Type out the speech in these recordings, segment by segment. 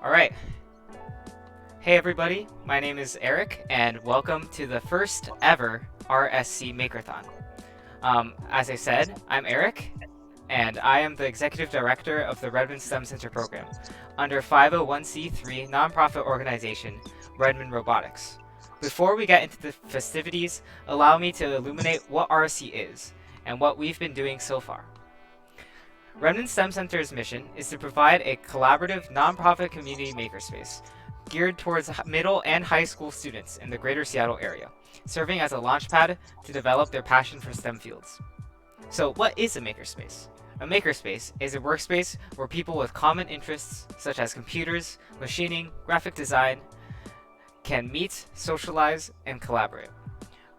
All right. Hey everybody, my name is Eric, and welcome to the first ever RSC Makerthon. As I said, I'm Eric, and I am the Executive Director of the Redmond STEM Center program under 501c3 nonprofit organization Redmond Robotics. Before we get into the festivities, allow me to illuminate what RSC is and what we've been doing so far. Redmond STEM Center's mission is to provide a collaborative nonprofit community makerspace geared towards middle and high school students in the greater Seattle area, serving as a launchpad to develop their passion for STEM fields. So, what is a makerspace? A makerspace is a workspace where people with common interests, such as computers, machining, graphic design, can meet, socialize, and collaborate.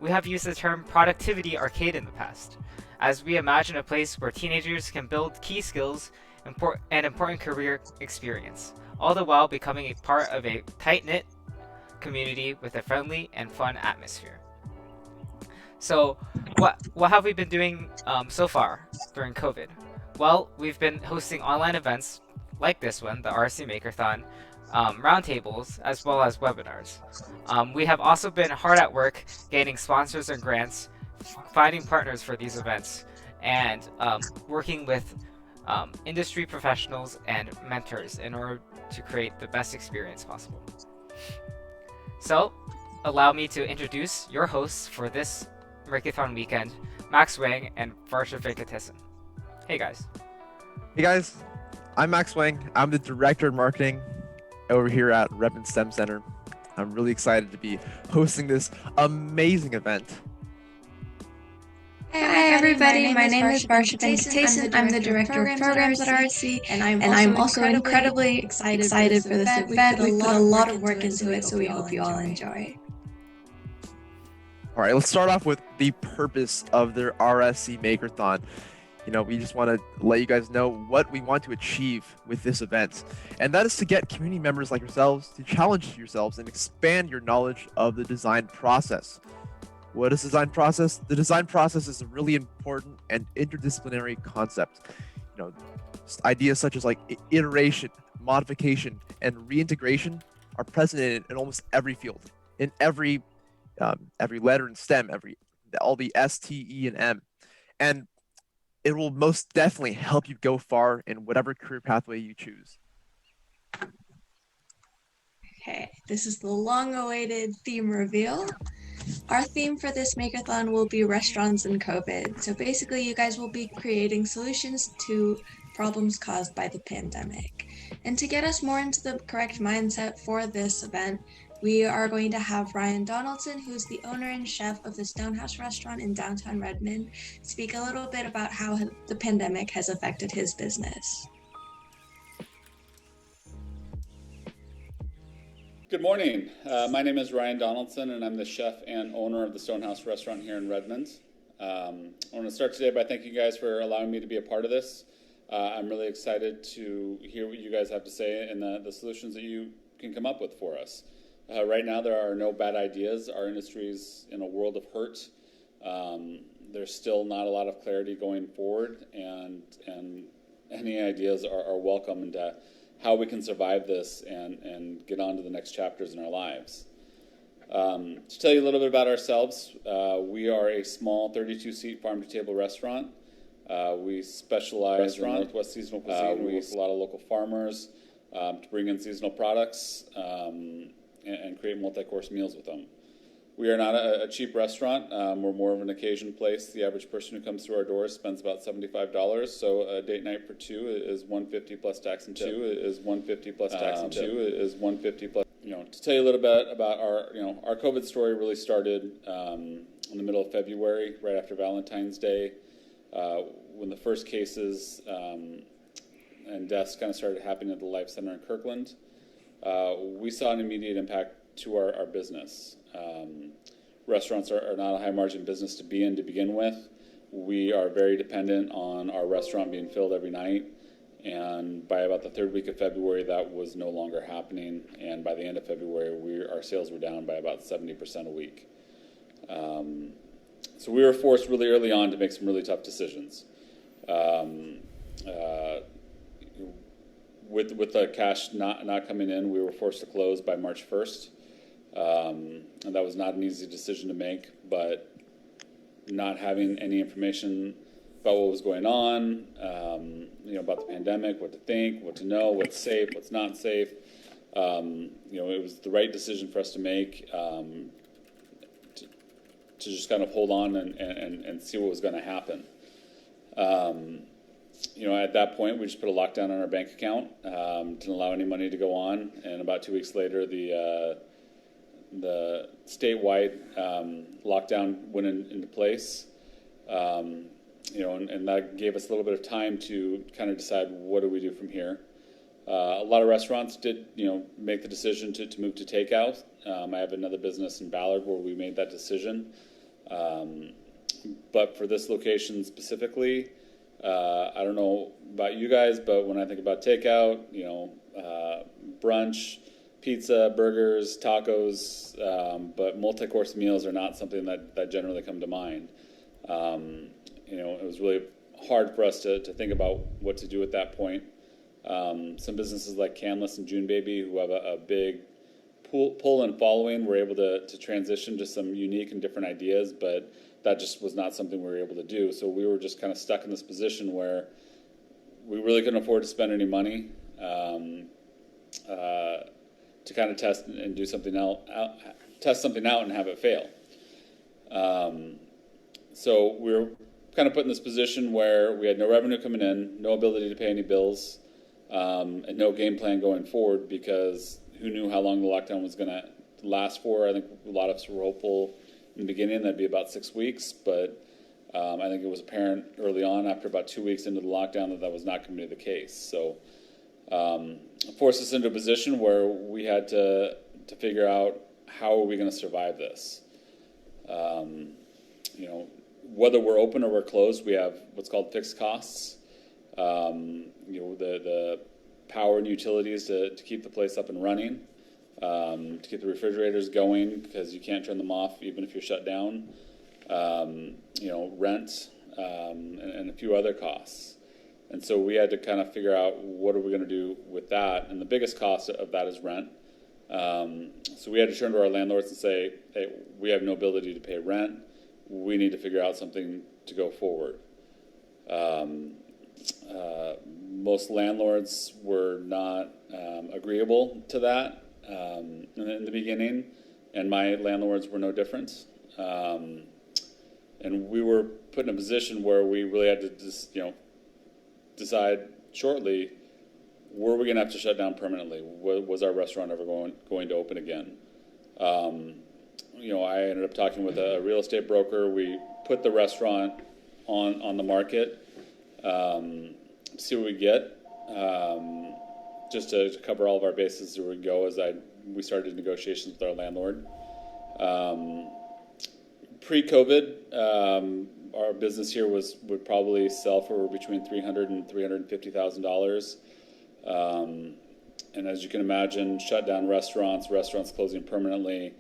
We have used the term productivity arcade in the past, as we imagine a place where teenagers can build key skills and important career experience, all the while becoming a part of a tight-knit community with a friendly and fun atmosphere. So, what have we been doing so far during COVID? Well, we've been hosting online events like this one, the RC Makerthon, roundtables, as well as webinars. We have also been hard at work gaining sponsors and grants, finding partners for these events, and working with industry professionals and mentors in order to create the best experience possible. So, allow me to introduce your hosts for this Makerthon weekend, Max Wang and Varsha Venkatesan. Hey guys. Hey guys, I'm Max Wang. I'm the Director of Marketing over here at Redmond STEM Center. I'm really excited to be hosting this amazing event. Hi everybody, my name is Varsha Venkatesan. I'm the Director of Programs at RSC, and I'm also incredibly excited for this event. We put a lot of work into it, so we hope you all enjoy. All right, let's start off with the purpose of the RSC Makerthon. We just want to let you guys know what we want to achieve with this event. And that is to get community members like yourselves to challenge yourselves and expand your knowledge of the design process. What is design process? The design process is a really important and interdisciplinary concept. Ideas such as like iteration, modification, and reintegration are present in almost every field, in every letter in STEM, all the S, T, E, and M. And it will most definitely help you go far in whatever career pathway you choose. Okay, this is the long-awaited theme reveal. Our theme for this Makerthon will be restaurants and COVID. So basically, you guys will be creating solutions to problems caused by the pandemic. And to get us more into the correct mindset for this event, we are going to have Ryan Donaldson, who's the owner and chef of the Stonehouse restaurant in downtown Redmond, speak a little bit about how the pandemic has affected his business. Good morning. My name is Ryan Donaldson, and I'm the chef and owner of the Stonehouse restaurant here in Redmond. I want to start today by thanking you guys for allowing me to be a part of this. I'm really excited to hear what you guys have to say and the solutions that you can come up with for us. Right now, there are no bad ideas. Our industry's in a world of hurt. There's still not a lot of clarity going forward, and any ideas are welcome into how we can survive this and get on to the next chapters in our lives. To tell you a little bit about ourselves, we are a small 32-seat farm-to-table restaurant. We specialize in Northwest seasonal cuisine. We work with a lot of local farmers to bring in seasonal products and create multi-course meals with them. We are not a cheap restaurant. We're more of an occasion place. The average person who comes through our doors spends about $75. So a date night for two is $150 plus tax and tip. To tell you a little bit about our COVID story really started in the middle of February, right after Valentine's Day, when the first cases and deaths kind of started happening at the Life Center in Kirkland. We saw an immediate impact to our business. Restaurants are not a high-margin business to be in to begin with. We are very dependent on our restaurant being filled every night, and by about the third week of February, that was no longer happening, and by the end of February, our sales were down by about 70% a week. So we were forced really early on to make some really tough decisions. with the cash not coming in, we were forced to close by March 1st. And that was not an easy decision to make, but not having any information about what was going on, about the pandemic, what to think, what to know, what's safe, what's not safe. It was the right decision for us to make, to just kind of hold on and see what was going to happen. At that point, we just put a lockdown on our bank account, didn't allow any money to go on, and about 2 weeks later, the statewide lockdown went into place. And that gave us a little bit of time to kind of decide what do we do from here. A lot of restaurants did, make the decision to move to takeout. I have another business in Ballard where we made that decision. But for this location specifically, I don't know about you guys, but when I think about takeout, brunch, pizza, burgers, tacos, but multi-course meals are not something that generally come to mind. It was really hard for us to think about what to do at that point. Some businesses like Canlis and June Baby, who have a big pull and following, were able to transition to some unique and different ideas, but that just was not something we were able to do. So we were just kind of stuck in this position where we really couldn't afford to spend any money to kind of test and do something test something out and have it fail. So we were kind of put in this position where we had no revenue coming in, no ability to pay any bills, and no game plan going forward, because who knew how long the lockdown was going to last for. I think a lot of us were hopeful in the beginning that'd be about 6 weeks, but I think it was apparent early on, after about 2 weeks into the lockdown, that was not going to be the case. So it forced us into a position where we had to figure out how are we going to survive this. Whether we're open or we're closed, we have what's called fixed costs. The power and utilities to keep the place up and running, to keep the refrigerators going because you can't turn them off even if you're shut down. Rent, and a few other costs. And so we had to kind of figure out what are we going to do with that. And the biggest cost of that is rent. So we had to turn to our landlords and say, hey, we have no ability to pay rent. We need to figure out something to go forward. Most landlords were not agreeable to that in the beginning, and my landlords were no different. And we were put in a position where we really had to just, decide shortly, were we going to have to shut down permanently? Was our restaurant ever going to open again? I ended up talking with a real estate broker. We put the restaurant on the market, see what we get, just to cover all of our bases as we go as we started negotiations with our landlord. Pre-COVID, our business here would probably sell for between $300,000 and $350,000. And as you can imagine, shut down restaurants closing permanently,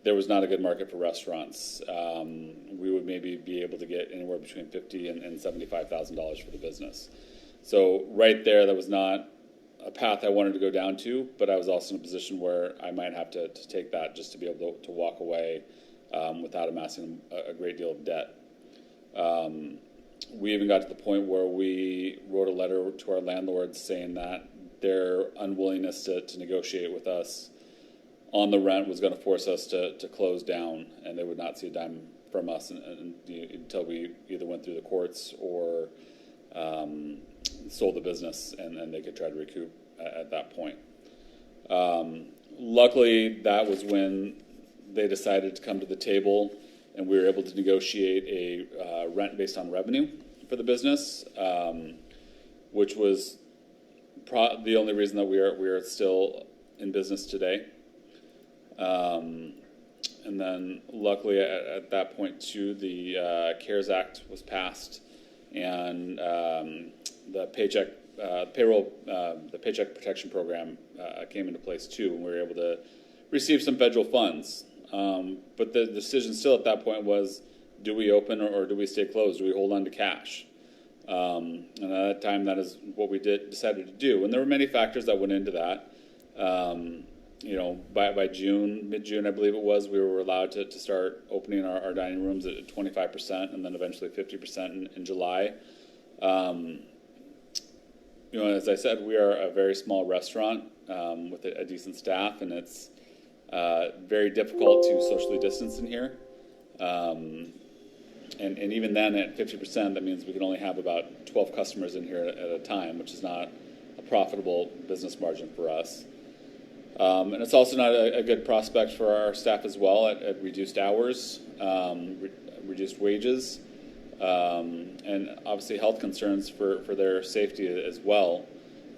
there was not a good market for restaurants. We would maybe be able to get anywhere between $50,000 and $75,000 for the business. So right there, that was not a path I wanted to go down to, but I was also in a position where I might have to take that just to be able to walk away without amassing a great deal of debt. We even got to the point where we wrote a letter to our landlords saying that their unwillingness to negotiate with us on the rent was going to force us to close down, and they would not see a dime from us until we either went through the courts or sold the business, and they could try to recoup at that point. Luckily, that was when they decided to come to the table, and we were able to negotiate a rent based on revenue for the business, which was the only reason that we are still in business today. And then luckily at that point too, the CARES Act was passed, and the Paycheck Protection Program came into place too, and we were able to receive some federal funds. But the decision still at that point was, do we open or do we stay closed? Do we hold on to cash? And at that time, that is what we decided to do. And there were many factors that went into that. By June, mid-June, I believe it was, we were allowed to start opening our dining rooms at 25% and then eventually 50% in July. As I said, we are a very small restaurant with a decent staff, and it's very difficult to socially distance in here. And even then, at 50%, that means we can only have about 12 customers in here at a time, which is not a profitable business margin for us. And it's also not a good prospect for our staff as well at reduced hours, reduced wages, and obviously health concerns for their safety as well,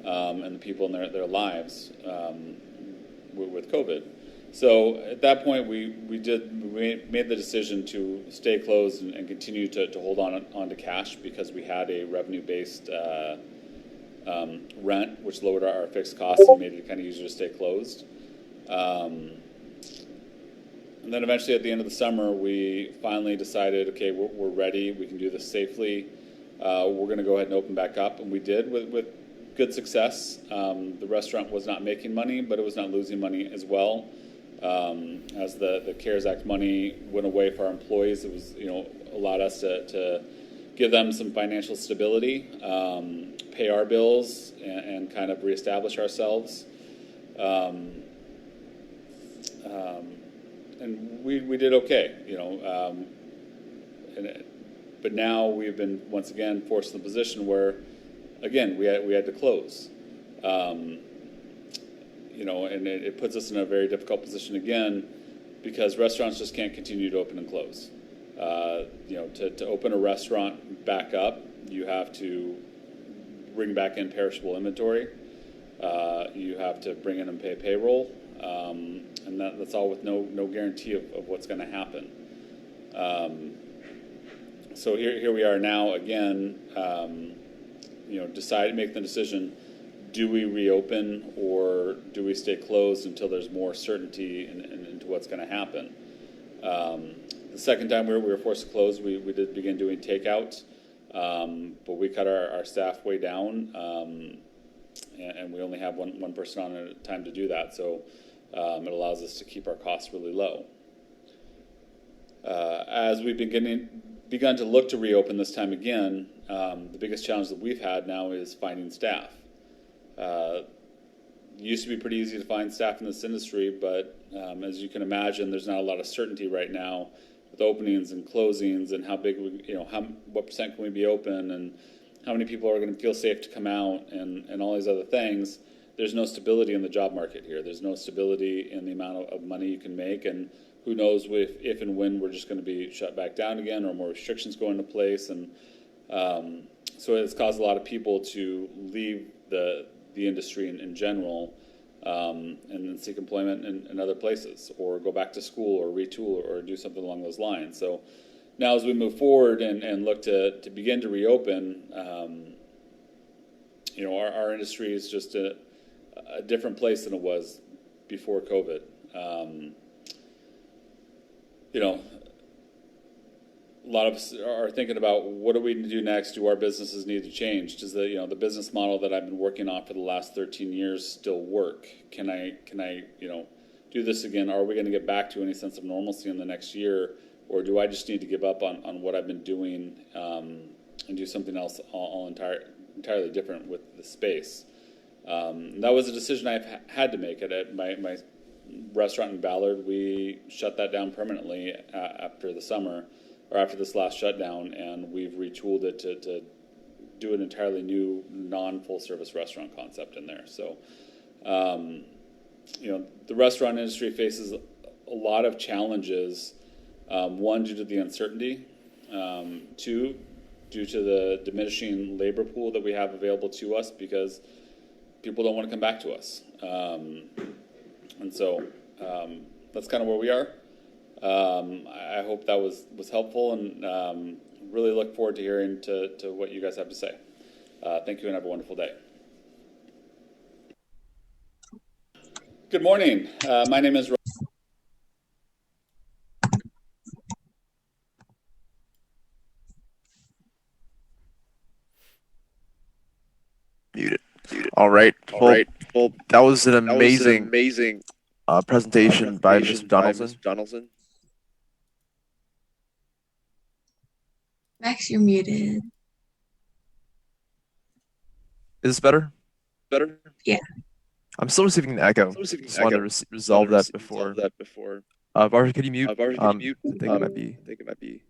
and the people in their lives with COVID. So at that point, we made the decision to stay closed and continue to hold on to cash because we had a revenue-based rent, which lowered our fixed costs and made it kind of easier to stay closed. And then eventually at the end of the summer, we finally decided, okay, we're ready. We can do this safely. We're going to go ahead and open back up. And we did with good success. The restaurant was not making money, but it was not losing money as well. As the CARES Act money went away for our employees, it was, allowed us to give them some financial stability, pay our bills, and kind of reestablish ourselves. And we did okay, but now we've been once again forced in the position where, again, we had to close. And it puts us in a very difficult position again because restaurants just can't continue to open and close. To open a restaurant back up, you have to bring back in perishable inventory. You have to bring in and pay payroll, and that's all with no guarantee of what's going to happen. So here we are now again, make the decision. Do we reopen or do we stay closed until there's more certainty into what's going to happen? The second time we were forced to close, we did begin doing takeout, but we cut our staff way down, and we only have one person on at a time to do that. So it allows us to keep our costs really low. As we've begun to look to reopen this time again, the biggest challenge that we've had now is finding staff. It used to be pretty easy to find staff in this industry, but as you can imagine, there's not a lot of certainty right now with openings and closings and how big what percent can we be open and how many people are going to feel safe to come out and all these other things. There's no stability in the job market here. There's no stability in the amount of money you can make, and who knows if and when we're just going to be shut back down again or more restrictions go into place. And so it's caused a lot of people to leave the industry in general, and then seek employment in other places, or go back to school, or retool, or do something along those lines. So now, as we move forward and look to begin to reopen, our industry is just a different place than it was before COVID. A lot of us are thinking about what do we do next? Do our businesses need to change? Does the business model that I've been working on for the last 13 years still work? Can I do this again? Are we going to get back to any sense of normalcy in the next year, or do I just need to give up on what I've been doing and do something else entirely different with the space? That was a decision I've had to make. At my restaurant in Ballard, we shut that down permanently after the summer, or after this last shutdown, and we've retooled it to do an entirely new non-full service restaurant concept in there. So, the restaurant industry faces a lot of challenges. One, due to the uncertainty. Two, due to the diminishing labor pool that we have available to us because people don't want to come back to us. And so that's kind of where we are. I hope that was helpful, and really look forward to hearing to what you guys have to say. Thank you, and have a wonderful day. Good morning. My name is All right. All Well, right. Well, that was an that was an amazing amazing presentation by Mr. presentation by Donaldson. Mr. Donaldson. Max, you're muted. Is this better? Better? Yeah. I'm still receiving an echo. Still receiving Just an wanted echo. to resolve that before. Resolve that before. Varsha, could you mute? Varsha, can you mute? I think it might be. I think it might be.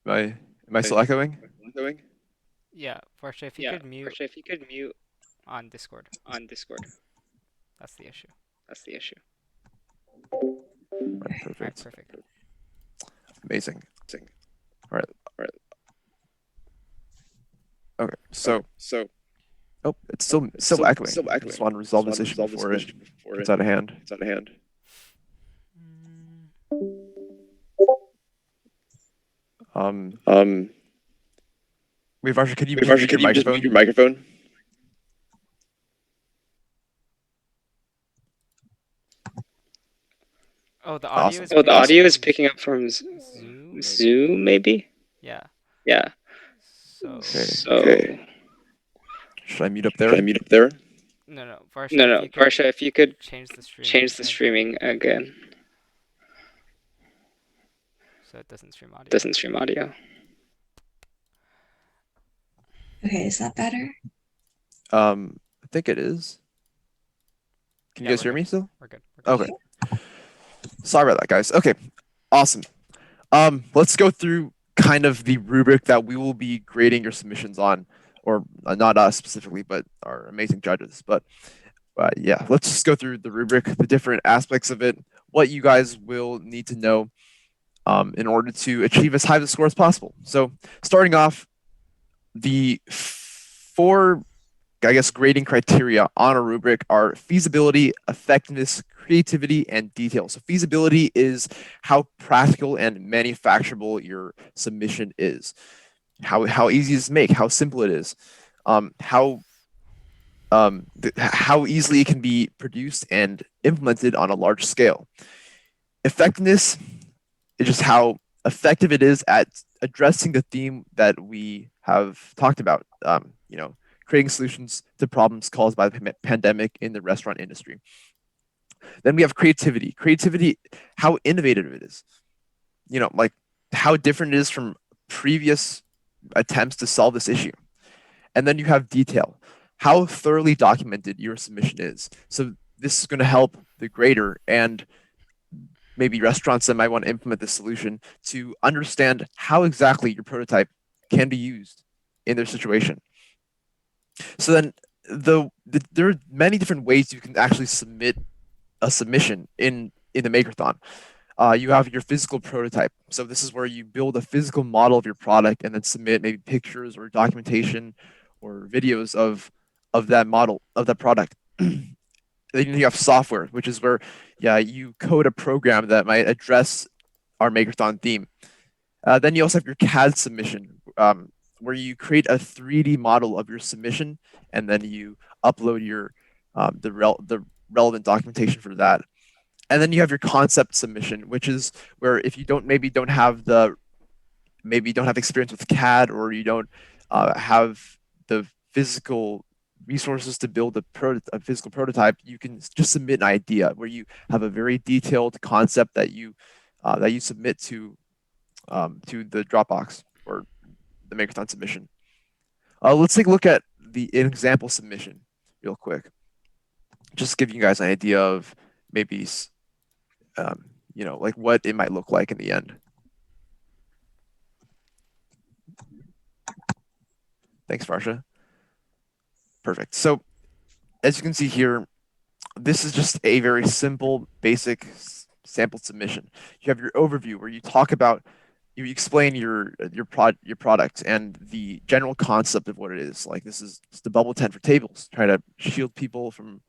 Am I still echoing? Echoing? Yeah, Varsha, if you could mute Varsha, if you could mute on Discord. on Discord. That's the issue. That's the issue. Right, All right, perfect. perfect. Amazing. All right. All right. Okay. So, So it's still echoing. I just want to resolve this issue before it gets out of hand. It's out of hand. Wait, Varsha, could you Wait, mute Varsha, your could you just microphone? mute your microphone? Oh, the audio Awesome. is Oh, the picking up audio is from picking up from Zoom, maybe? Zoom, maybe? Yeah. Yeah. So Okay. Should I mute up there? Should I mute up there? no, Varsha, No, if you could Varsha, if you could change the streaming change the streaming again. so it doesn't stream audio. Doesn't stream audio. Okay, is that better? I think it is. Can you Yeah, guys hear we're me good. still? We're good. We're good. Okay. Sorry about that, guys. Okay. Awesome. Let's go through kind of the rubric that we will be grading your submissions on, or not us specifically, but our amazing judges. But yeah, let's just go through the rubric, the different aspects of it, what you guys will need to know in order to achieve as high of a score as possible. So starting off, the 4, I guess, grading criteria on a rubric are feasibility, effectiveness, creativity, and detail. So feasibility is how practical and manufacturable your submission is, how easy it is to make, how simple it is, how easily it can be produced and implemented on a large scale. Effectiveness is just how effective it is at addressing the theme that we have talked about. Creating solutions to problems caused by the pandemic in the restaurant industry. Then we have creativity. Creativity, how innovative it is. Like how different it is from previous attempts to solve this issue. And then you have detail, how thoroughly documented your submission is. So this is going to help the grader and maybe restaurants that might want to implement this solution to understand how exactly your prototype can be used in their situation. So then there are many different ways you can actually submit a submission in the Makerthon. You have your physical prototype. So this is where you build a physical model of your product and then submit maybe pictures or documentation or videos of that model of that product. Then you have software, which is where you code a program that might address our Makerthon theme. Then you also have your CAD submission, where you create a 3D model of your submission, and then you upload your the relevant documentation for that. And then you have your concept submission, which is where if you don't have experience with CAD, or you don't have the physical resources to build a physical prototype, you can just submit an idea where you have a very detailed concept that you submit to the Dropbox or the Makerthon submission. Let's take a look at the example submission real quick. Just give you guys an idea of maybe, like what it might look like in the end. Thanks, Varsha. Perfect. So as you can see here, this is just a very simple, basic sample submission. You have your overview where you talk about, you explain your product and the general concept of what it is. Like this is the bubble tent for tables, try to shield people from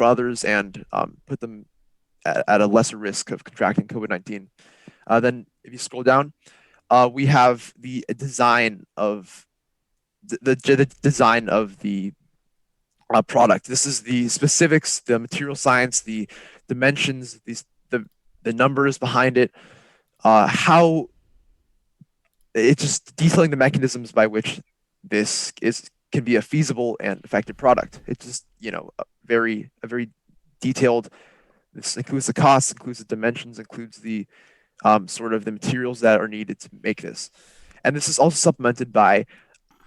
others and put them at a lesser risk of contracting COVID-19. Then if you scroll down, we have the design of the design of the product. This is the specifics, the material science, the dimensions, the numbers behind it, how it's just detailing the mechanisms by which this can be a feasible and effective product. It's just, a very detailed. This includes the costs, includes the dimensions, includes the sort of the materials that are needed to make this. And this is also supplemented by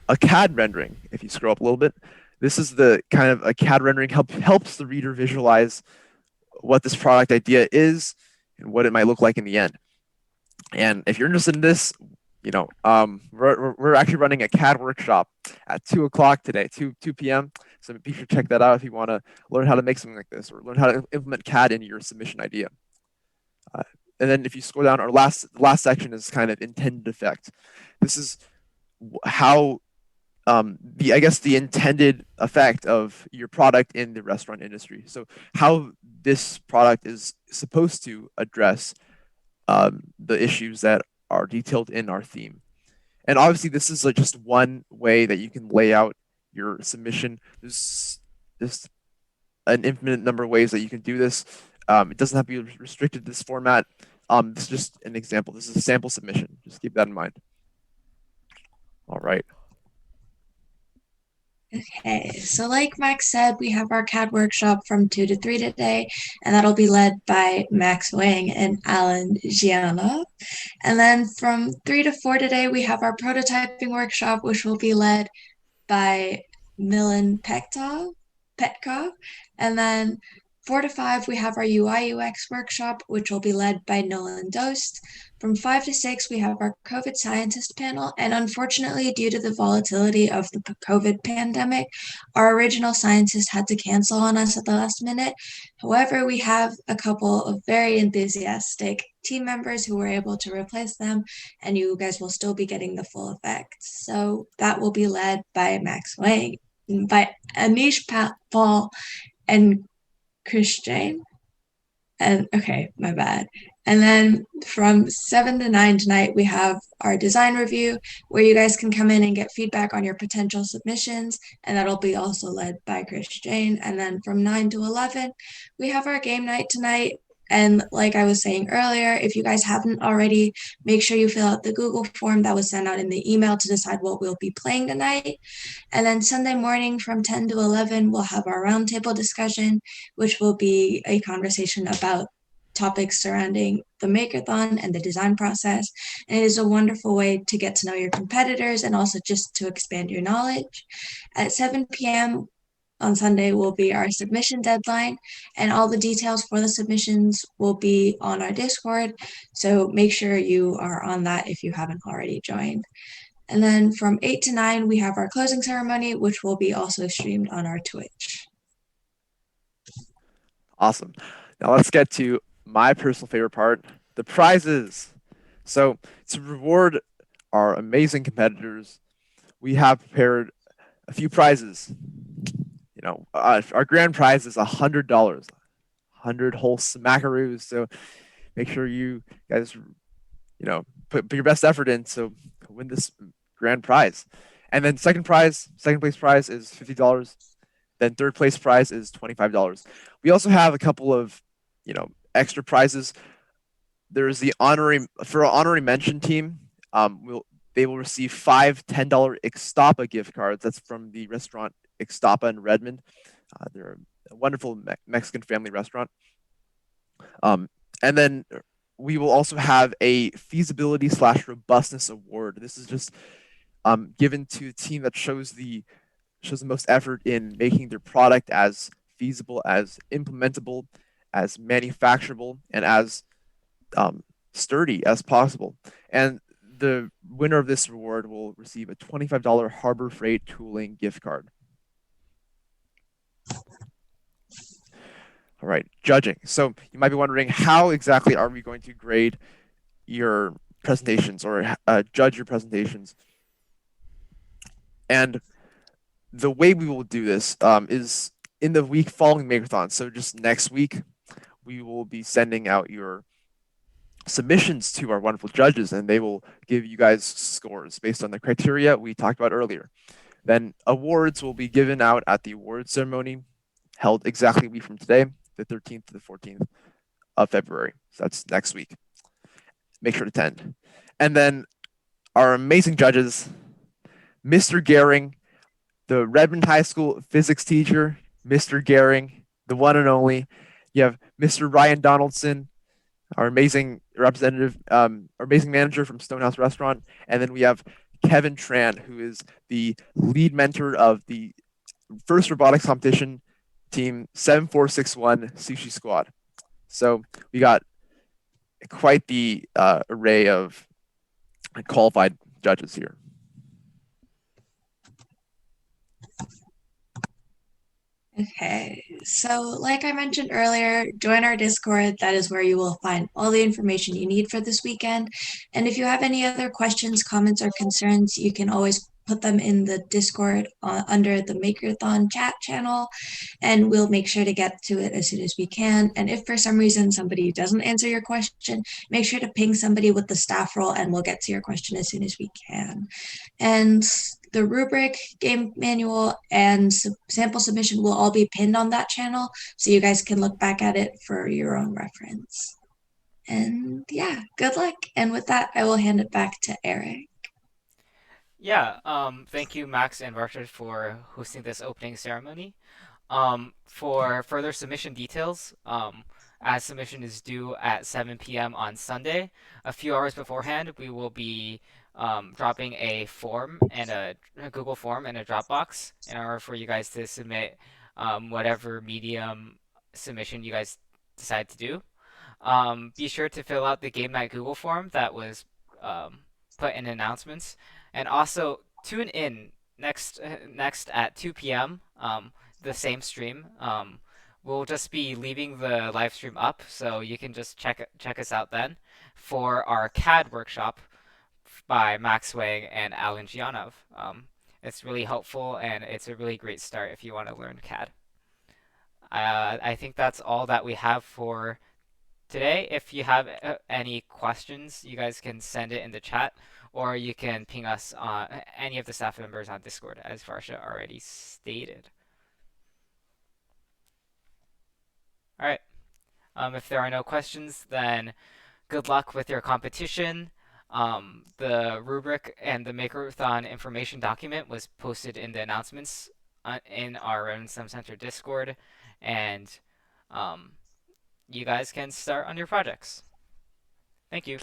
a CAD rendering. If you scroll up a little bit, this is the kind of a CAD rendering helps the reader visualize what this product idea is and what it might look like in the end. And if you're interested in this, we're actually running a CAD workshop at 2 o'clock today, 2 p.m. So be sure to check that out if you want to learn how to make something like this or learn how to implement CAD into your submission idea. And then if you scroll down, our last section is kind of intended effect. This is how the intended effect of your product in the restaurant industry. So how this product is supposed to address the issues that are detailed in our theme. And obviously, this is just one way that you can lay out your submission. There's an infinite number of ways that you can do this. It doesn't have to be restricted to this format. This is just an example. This is a sample submission. Just keep that in mind. All right. Okay, so like Max said, we have our CAD workshop from 2 to 3 today, and that'll be led by Max Wang and Alan Gianna. And then from 3 to 4 today, we have our prototyping workshop, which will be led by Milan Petkov. And then 4 to 5, we have our UI UX workshop, which will be led by Nolan Dost. From 5 to 6, we have our COVID scientist panel. And unfortunately, due to the volatility of the COVID pandemic, our original scientist had to cancel on us at the last minute. However, we have a couple of very enthusiastic team members who were able to replace them, and you guys will still be getting the full effect. So that will be led by Max Wang, by Anish Paul, and Christian. And okay, my bad. And then from 7 to 9 tonight, we have our design review where you guys can come in and get feedback on your potential submissions. And that'll be also led by Chris Jane. And then from 9 to 11, we have our game night tonight. And like I was saying earlier, if you guys haven't already, make sure you fill out the Google form that was sent out in the email to decide what we'll be playing tonight. And then Sunday morning from 10 to 11, we'll have our roundtable discussion, which will be a conversation about topics surrounding the Makerthon and the design process. And it is a wonderful way to get to know your competitors and also just to expand your knowledge. At 7 p.m. on Sunday will be our submission deadline, and all the details for the submissions will be on our Discord. So make sure you are on that if you haven't already joined. And then from 8 to 9, we have our closing ceremony, which will be also streamed on our Twitch. Awesome. Now let's get to my personal favorite part, the prizes. So to reward our amazing competitors, we have prepared a few prizes. Our grand prize is $100, 100 whole smackaroos. So make sure you guys, put your best effort in to win this grand prize. And then second place prize is $50. Then third place prize is $25. We also have a couple of, extra prizes. There's the honorary mention team. They will receive 5 $10 Ixtapa gift cards. That's from the restaurant Ixtapa in Redmond. They're a wonderful Mexican family restaurant. And then we will also have a feasibility/robustness award. This is just given to a team that shows the most effort in making their product as feasible, as implementable, as manufacturable, and as sturdy as possible. And the winner of this award will receive a $25 Harbor Freight Tooling gift card. All right, judging. So you might be wondering, how exactly are we going to grade your presentations or judge your presentations? And the way we will do this is in the week following Makerthon. So just next week, we will be sending out your submissions to our wonderful judges, and they will give you guys scores based on the criteria we talked about earlier. Then awards will be given out at the awards ceremony held exactly a week from today, the 13th to the 14th of February. So that's next week. Make sure to attend. And then our amazing judges, Mr. Gehring, the Redmond High School physics teacher, Mr. Gehring, the one and only. You have Mr. Ryan Donaldson, our amazing representative, our amazing manager from Stonehouse Restaurant. And then we have Kevin Tran, who is the lead mentor of the first robotics competition team 7461 Sushi Squad. So we got quite the array of qualified judges here. Okay, so like I mentioned earlier, join our Discord. That is where you will find all the information you need for this weekend. And if you have any other questions, comments, or concerns, you can always put them in the Discord under the Makerthon chat channel, and we'll make sure to get to it as soon as we can. And if for some reason somebody doesn't answer your question, make sure to ping somebody with the staff role, and we'll get to your question as soon as we can. And the rubric, game manual, and sample submission will all be pinned on that channel, so you guys can look back at it for your own reference. And yeah, good luck. And with that, I will hand it back to Eric. Yeah, thank you, Max and Varshad, for hosting this opening ceremony. For further submission details, as submission is due at 7 p.m. on Sunday, a few hours beforehand, we will be dropping a form and a Google form and a Dropbox in order for you guys to submit whatever medium submission you guys decide to do. Be sure to fill out the Game Night Google form that was put in announcements, and also tune in next at 2 p.m. The same stream. We'll just be leaving the live stream up, so you can just check us out then for our CAD workshop by Max Wang and Alan Gianov. It's really helpful, and it's a really great start if you want to learn CAD. I think that's all that we have for today. If you have any questions, you guys can send it in the chat, or you can ping us on any of the staff members on Discord, as Varsha already stated. All right. If there are no questions, then good luck with your competition. The rubric and the Makerthon information document was posted in the announcements in our Random Center Discord, and you guys can start on your projects. Thank you.